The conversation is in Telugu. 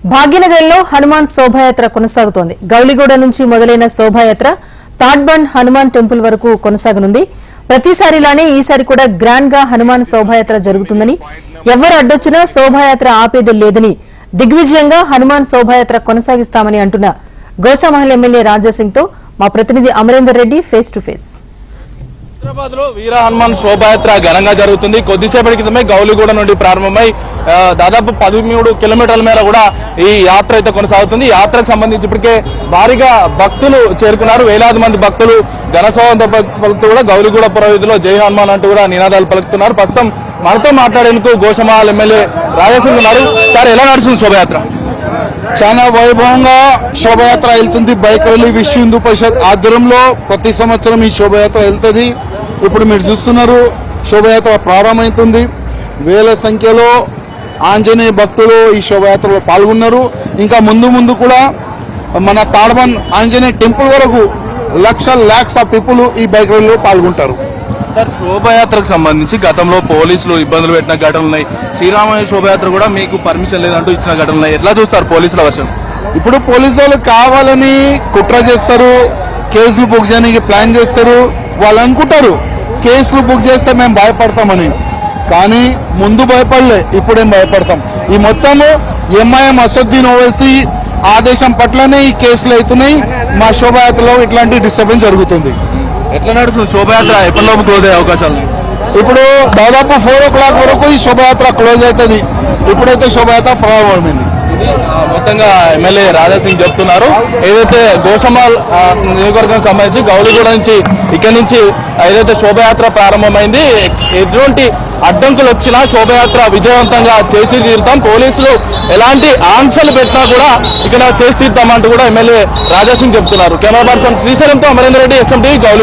భాగ్యనగర్లో హనుమాన్ శోభాయాత్ర కొనసాగుతోంది. గౌలిగూడ నుంచి మొదలైన శోభాయాత్ర తాడ్బండ్ హనుమాన్ టెంపుల్ వరకు కొనసాగనుంది. ప్రతిసారిలానే ఈసారి కూడా గ్రాండ్ గా హనుమాన్ శోభాయాత్ర జరుగుతుందని, ఎవరు అడ్డొచ్చినా శోభాయాత్ర ఆపేది లేదని, దిగ్విజయంగా హనుమాన్ శోభాయాత్ర కొనసాగిస్తామని అంటున్న గోషామహల్ ఎమ్మెల్యే రాజాసింగ్ తో మా ప్రతినిధి Amarender Reddy face to face. Hyderabad లో వీర హనుమాన్ శోభాయాత్ర ఘనంగా జరుగుతుంది. కొద్దిసేపటి క్రితమే గౌలిగూడ నుండి ప్రారంభమై దాదాపు 13 కిలోమీటర్ల మేర కూడా ఈ యాత్ర అయితే కొనసాగుతుంది. ఈ యాత్రకు సంబంధించి ఇప్పటికే భారీగా భక్తులు చేరుకున్నారు. వేలాది మంది భక్తులు ఘనస్వాగతం పలుకుతూ కూడా గౌలిగూడ పురవీధిలో జై హనుమాన్ అంటూ కూడా నినాదాలు పలుకుతున్నారు. ప్రస్తుతం మనతో మాట్లాడేందుకు గోషామహల్ ఎమ్మెల్యే రాజాసింగ్ ఉన్నారు. సార్, ఎలా నడుస్తుంది శోభయాత్ర? చాలా వైభవంగా శోభయాత్ర వెళ్తుంది. బైక్ ర్యాలీ విశ్వ హిందూ పరిషత్ ఆధ్వర్యంలో ప్రతి సంవత్సరం ఈ శోభయాత్ర వెళ్తుంది. ఇప్పుడు మీరు చూస్తున్నారు, శోభయాత్ర ప్రారంభమవుతుంది. వేల సంఖ్యలో ఆంజనేయ భక్తులు ఈ శోభయాత్రలో పాల్గొన్నారు. ఇంకా ముందు కూడా మన తాడ్బండ్ ఆంజనేయ టెంపుల్ వరకు లాక్స్ ఆఫ్ పీపుల్ ఈ బైక్ ర్యాలీలో పాల్గొంటారు. సార్, శోభయాత్రకు సంబంధించి గతంలో పోలీసులు ఇబ్బందులు పెట్టిన ఘటనలు ఉన్నాయి. శ్రీరామయ్య శోభయాత్ర కూడా మీకు పర్మిషన్ లేదంటూ ఇచ్చిన ఘటనలు ఉన్నాయి. ఎట్లా చూస్తారు పోలీసుల వర్షం? ఇప్పుడు పోలీసు వాళ్ళు కావాలని కుట్ర చేస్తారు, కేసులు బుక్ చేయడానికి ప్లాన్ చేస్తారు. వాళ్ళు అనుకుంటారు కేసులు బుక్ చేస్తే మేము భయపడతామని, కానీ ముందు భయపడలే, ఇప్పుడేం భయపడతాం. ఈ మొత్తము ఎంఐఎం అసదుద్దీన్ ఓవైసీ ఆదేశం పట్లనే ఈ కేసులు అవుతున్నాయి. మా శోభయాత్రలో ఇట్లాంటి డిస్టర్బెన్స్ జరుగుతుంది. ఎట్లా నడుస్తుంది శోభయాత్ర? ఎప్పటిలోపు క్లోజ్ అయ్యే అవకాశాలు? ఇప్పుడు దాదాపు 4 o'clock వరకు ఈ శోభయాత్ర క్లోజ్ అవుతుంది. ఇప్పుడైతే శోభయాత్ర ప్రారంభమైంది. మొత్తంగా ఎమ్మెల్యే రాజాసింగ్ చెప్తున్నారు. ఏదైతే గోషామహల్ నియోజకవర్గానికి సంబంధించి గౌలిగూడ నుంచి ఇక్కడి నుంచి ఏదైతే శోభయాత్ర ప్రారంభమైంది, ఎటువంటి అడ్డంకులు వచ్చినా శోభయాత్ర విజయవంతంగా చేసి తీరుతాం, పోలీసులు ఎలాంటి ఆంక్షలు పెట్టినా కూడా ఇక్కడ చేసి తీరుతామంటూ కూడా ఎమ్మెల్యే రాజాసింగ్ చెప్తున్నారు. కెమెరా పర్సన్ శ్రీశైలంతో అమరేందర్ రెడ్డి, HM TV, గౌలి.